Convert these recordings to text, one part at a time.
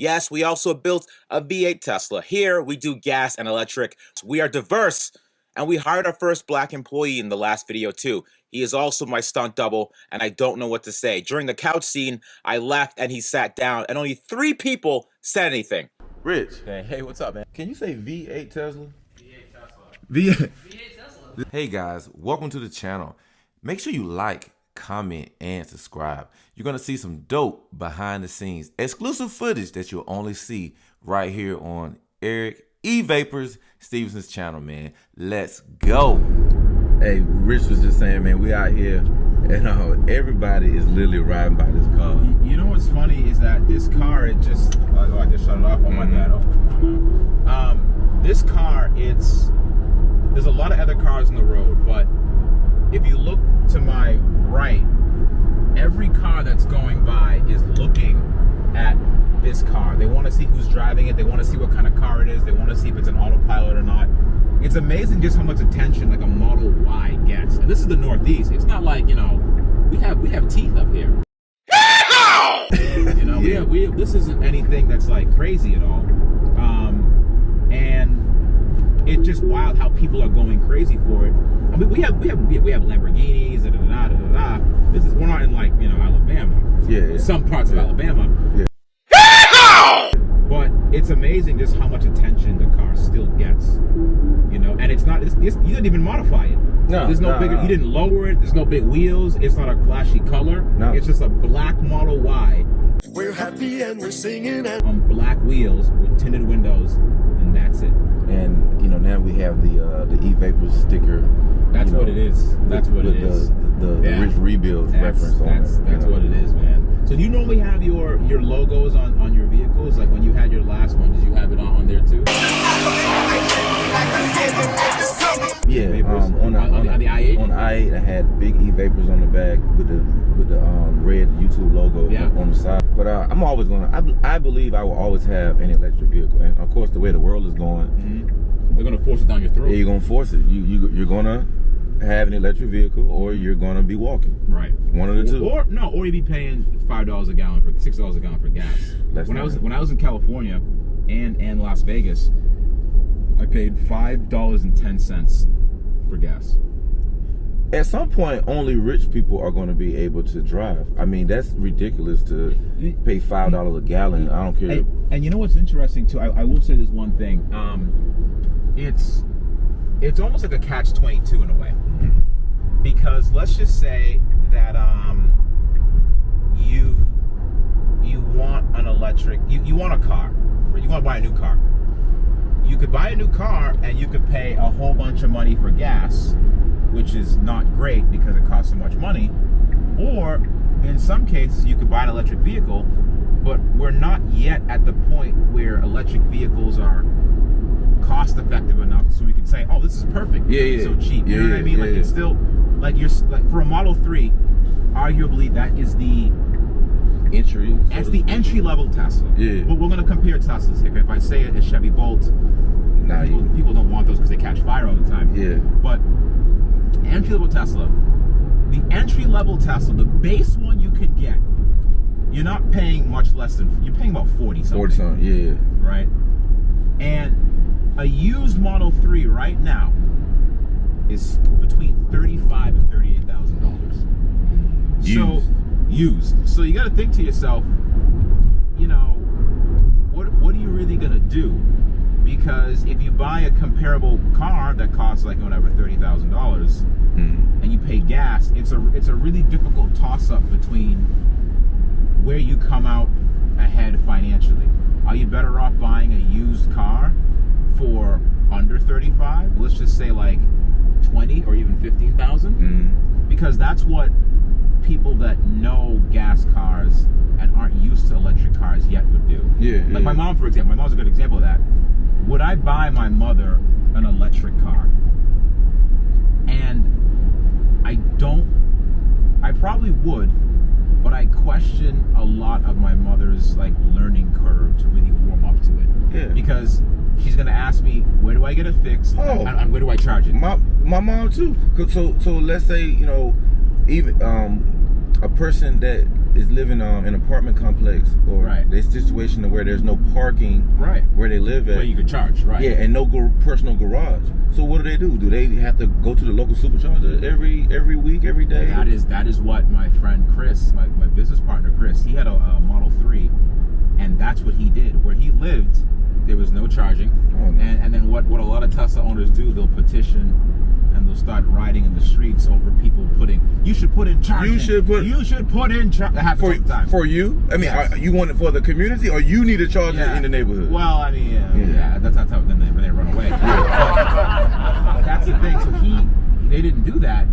Yes, we also built a V8 Tesla. Here, we do gas and electric. We are diverse, and we hired our first black employee in the last video too. He is also my stunt double, and I don't know what to say. During the couch scene, I left and he sat down, and only 3 people said anything. Rich. Hey, what's up, man? Can you say V8 Tesla? V8 Tesla. V8. V8 Tesla. Hey guys, welcome to the channel. Make sure you like, comment, and subscribe. You're gonna see some dope behind the scenes, exclusive footage that you'll only see right here on Eric EVapors Stevenson's channel, man. Let's go. Hey, Rich was just saying, man, we out here and everybody is literally riding by this car. You know what's funny is that this car, I just shut it off. Oh my bad. This car, there's a lot of other cars on the road, but if you look to my right, every car that's going by is looking at this car. They want to see who's driving it. They want to see what kind of car it is. They want to see if it's an autopilot or not. It's amazing just how much attention like a Model Y gets. And this is the Northeast. It's not like, you know, we have teeth up here. You know, we have this isn't anything that's like crazy at all. And it's just wild how people are going crazy for it. I mean, we have Lamborghinis, we're not in like, you know, Alabama. Yeah. Some parts of Alabama. Yeah. But it's amazing just how much attention the car still gets. You know, and it's not, you didn't even modify it. No, there's no bigger, no. You didn't lower it, there's no big wheels, it's not a flashy color. No. It's just a black Model Y. We're happy and we're singing and On black wheels with tinted windows, and that's it. And you know, now we have the EVapors sticker. That's you know, what it is. That's what it is. The Rich Rebuild reference on That's it. what it is, man. So do you normally have your logos on your vehicles? Like when you had your last one, did you have it on there too? Yeah, on the I-8? On the I-8, I had big EVapors on the back with the red YouTube logo on the side. But I'm always I believe I will always have an electric vehicle. And of course, the way the world is going, they're gonna force it down your throat. Yeah, you're gonna force it. You're gonna have an electric vehicle, or you're gonna be walking. Right. One of the two. Or you'd be paying $5 a gallon for $6 a gallon for gas. When I was in California and Las Vegas, I paid $5.10 for gas. At some point, only rich people are going to be able to drive. I mean, that's ridiculous to pay $5 a gallon. I don't care. And you know what's interesting too? I will say this one thing. It's almost like a catch-22 in a way, because let's just say that you want an electric, you want a car, or you want to buy a new car. You could buy a new car and you could pay a whole bunch of money for gas, which is not great because it costs so much money. Or in some cases, you could buy an electric vehicle, but we're not yet at the point where electric vehicles are cost effective enough so we can say, oh, this is perfect. It's so cheap. You know what I mean? It's still like for a Model 3, arguably that is the entry. That's the entry level Tesla. Yeah. But we're gonna compare Teslas here. If I say a Chevy Bolt, people don't want those because they catch fire all the time. Yeah. But entry level Tesla, the entry level Tesla, the base one you could get, you're not paying much less than, you're paying about 40 something. 40 something, yeah. Right? And a used Model 3 right now is between $35,000 and $38,000. So used. So you got to think to yourself, you know, what are you really gonna do? Because if you buy a comparable car that costs like whatever $30,000, and you pay gas, it's a really difficult toss-up between where you come out ahead financially. Are you better off buying a used car for under 35? Let's just say like 20 or even 15,000, because that's what people that know gas cars and aren't used to electric cars yet would do. Like my mom, for example. My mom's a good example of that. Would I buy my mother an electric car? And I probably would, but I question a lot of my mother's like learning curve to really warm up to it. Because she's gonna ask me, where do I get it fixed? And where do I charge it? My mom too. So let's say, you know, even a person that is living in an apartment complex or Right. this situation where there's no parking Right. where they live at. Where you could charge, right? Yeah, and no personal garage. So what do? Do they have to go to the local supercharger every week, every day? That is what my friend Chris, my business partner Chris, he had a Model 3, and that's what he did. Where he lived, there was no charging. Oh, no. And then what a lot of Tesla owners do, they'll petition and they'll start riding in the streets over people you should put in charging. You should put in charging. That happens all the time. For you? I mean, Yes. you want it for the community, or you need a charger Yeah. in the neighborhood? Well, I mean, yeah, that's how then they run away. But that's the thing. So they didn't do that.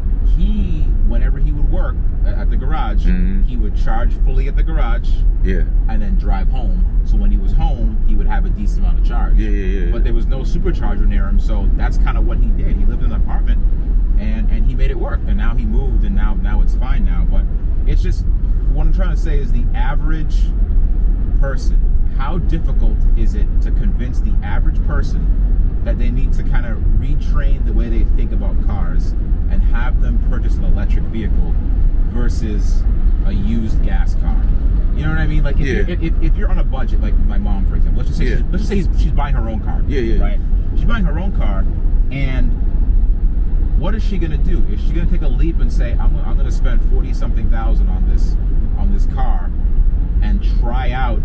Whenever he would work at the garage, he would charge fully at the garage, Yeah. and then drive home. So when he was home, he would have a decent amount of charge. Yeah. But there was no supercharger near him, so that's kind of what he did. He lived in an apartment, and he made it work. And now he moved, and now it's fine now. But it's just, what I'm trying to say is the average person, how difficult is it to convince the average person that they need to kind of retrain the way they think about cars and have them purchase an electric vehicle versus a used gas car? You know what I mean? Like, if you're on a budget, like my mom, for example, let's just say she's buying her own car. Yeah. Right? She's buying her own car, and what is she gonna do? Is she gonna take a leap and say, I'm gonna spend 40-something thousand on this car and try out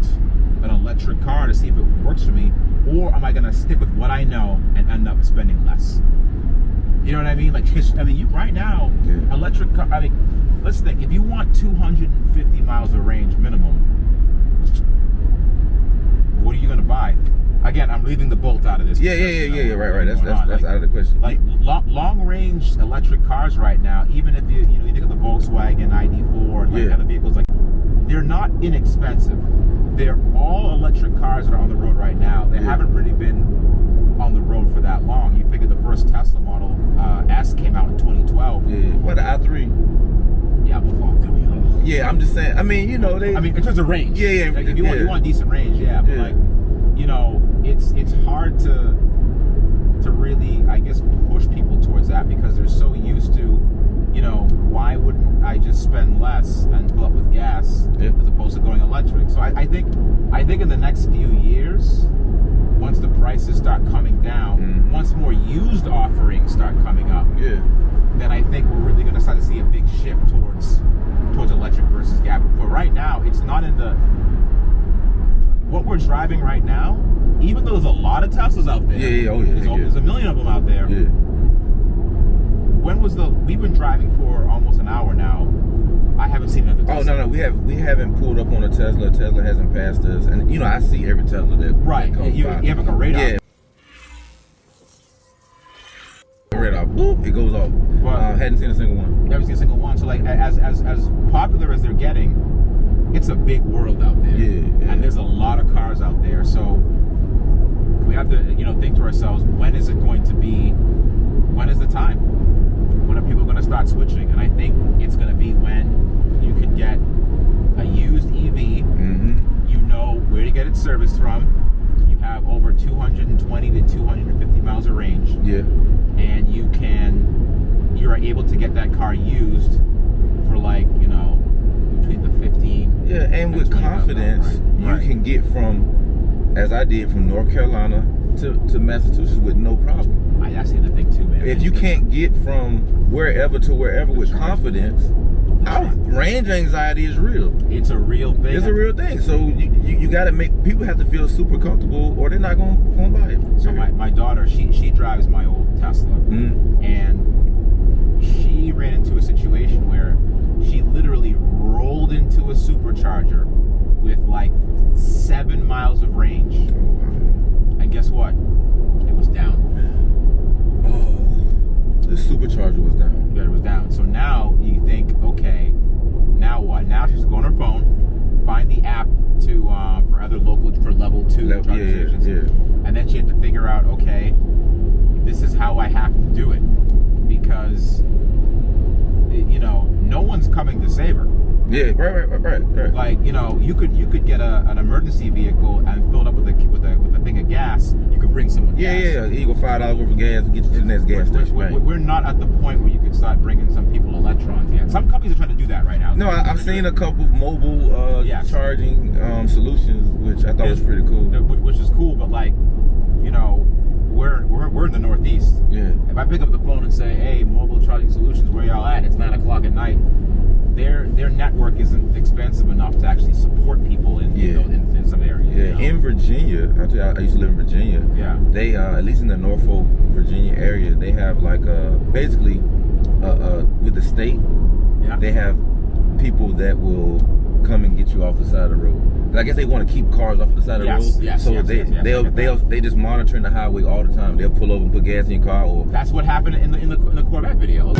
an electric car to see if it works for me, or am I gonna stick with what I know and end up spending less? You know what I mean? Like, right now, electric car. I mean, let's think. If you want 250 miles of range minimum, what are you gonna buy? Again, I'm leaving the Bolt out of this. Yeah. Right. That's out of the question. Like long range electric cars right now, even if you think of the Volkswagen ID4 and other vehicles, like, they're not inexpensive. They're all electric cars that are on the road right now. They haven't really been on the road for that long. You figure the first Tesla Model S came out in 2012. Yeah. What, the i3? Yeah, but Yeah, I'm just saying. I mean, in terms of range. Yeah. Like, if you want decent range, but like, it's hard to really, I guess, push people towards that because they're so used to, why wouldn't I just spend less and fill up with gas as opposed to going electric? So I think in the next few years, once the prices start coming down, once more used offerings start coming up, then I think we're really going to start to see a big shift towards electric versus gas. But right now, it's not in what we're driving right now. Even though there's a lot of Teslas out there, there's a million of them out there. Yeah. We've been driving for almost an hour now. I haven't seen another Tesla. Oh no, we haven't pulled up on a Tesla. Tesla hasn't passed us, and I see every Tesla that comes you by. have like a radar. Yeah. Radar, boop, it goes off. Well, hadn't seen a single one. Never seen a single one. So like, as popular as they're getting, it's a big world out there. Yeah. And there's a lot of cars out there. So we have to, think to ourselves, when is the time? When are people going to start switching? And I think it's going to be when you can get a used EV. You know where to get it serviced from. You have over 220 to 250 miles of range. Yeah. And you are able to get that car used for like, between the 15. Yeah, and with confidence, you can get from, as I did, from North Carolina to Massachusetts with no problem. That's the other thing too, man. If you can't get from wherever to wherever with confidence, range anxiety is real. It's a real thing. It's a real thing. So you got to make people have to feel super comfortable, or they're not going to buy it. So my daughter, she drives my old Tesla, and she ran into a situation where she literally rolled into a supercharger with like 7 miles of range, and guess what? It was down. The supercharger was down. Yeah, it was down. So now you think, okay, now what? Now she's going on her phone, find the app for level 2 charging stations, and then she had to figure out, okay, this is how I have to do it, because no one's coming to save her. Yeah, right. Like, you know, you could get an emergency vehicle and fill it up with a thing of gas. You could bring someone gas. Yeah. You go $5 worth of gas and get you to the next gas station. We're not at the point where you could start bringing some people electrons yet. Some companies are trying to do that right now. No, I've seen a couple mobile charging solutions, which I thought was pretty cool. Which is cool, but like, you know, we're in the Northeast. Yeah. If I pick up the phone and say, "Hey, mobile charging solutions, where y'all at?" It's 9 o'clock at night. Their network isn't expensive enough to actually support people in some areas. Yeah, you know? in Virginia, I used to live in Virginia. Yeah. They at least in the Norfolk, Virginia area, they have like basically with the state, they have people that will come and get you off the side of the road. And I guess they want to keep cars off the side of the road. So they just monitoring the highway all the time. They'll pull over and put gas in your car. Or that's what happened in the Corvette video.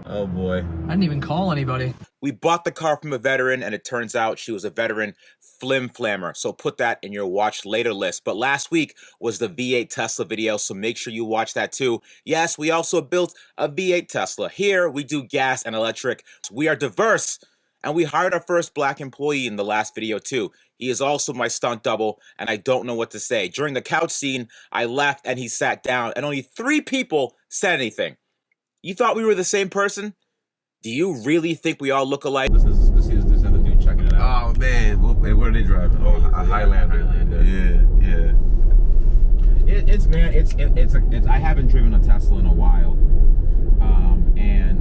Oh boy. I didn't even call anybody. We bought the car from a veteran, and it turns out she was a veteran flim-flammer. So put that in your watch later list. But last week was the V8 Tesla video, so make sure you watch that too. Yes, we also built a V8 Tesla. Here, we do gas and electric. We are diverse, and we hired our first black employee in the last video too. He is also my stunt double, and I don't know what to say. During the couch scene, I left and he sat down, and only 3 people said anything. You thought we were the same person? Do you really think we all look alike? This is another dude checking it out. Oh man, where are they driving? Oh, a Highlander. Yeah. I haven't driven a Tesla in a while, and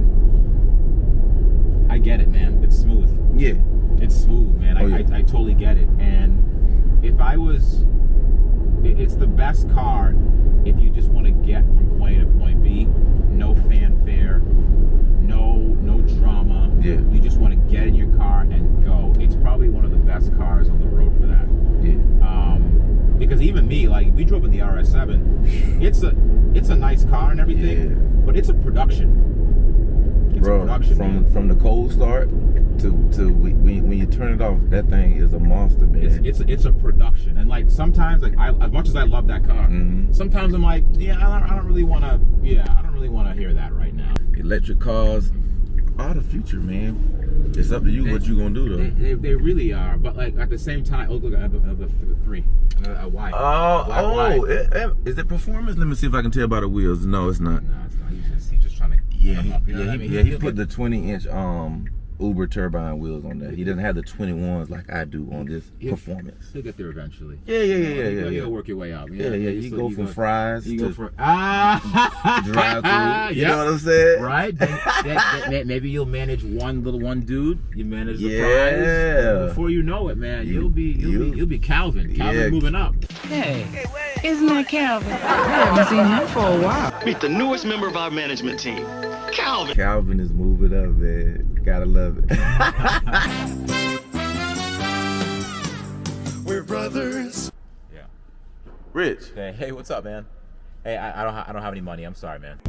I get it, man. It's smooth. Yeah, it's smooth, man. I totally get it. And if I was, it's the best car if you just want to get from point A to point B. No fanfare, no drama. Yeah. You just want to get in your car and go. It's probably one of the best cars on the road for that. Yeah. Because even me, like, we drove in the RS7. It's a nice car and everything, but it's a production. It's a production, from the cold start to when you turn it off, that thing is a monster, man. It's a production, and like sometimes, like as much as I love that car, sometimes I'm like, I don't really want to hear that right now. Electric cars are the future, man. It's up to you what you gonna do though. They really are, but like at the same time, look, another 3, a Y. Is it performance? Let me see if I can tell by the wheels. No, it's not. No, it's not. He's just trying to. He put the 20-inch Uber turbine wheels on there. He doesn't have the 21s like I do on this performance. He'll get there eventually. Yeah. You'll work your way up. You go from fries to drive-through. You know what I'm saying? Right. Maybe you'll manage one dude. You manage the fries. Before you know it, man, you'll be Calvin. Calvin moving up. Hey, isn't that Calvin? I haven't seen him for a while. Meet the newest member of our management team, Calvin. Calvin is moving up, man. Gotta love it. We're brothers. Rich. Hey, what's up, man? Hey, I don't have any money. I'm sorry, man.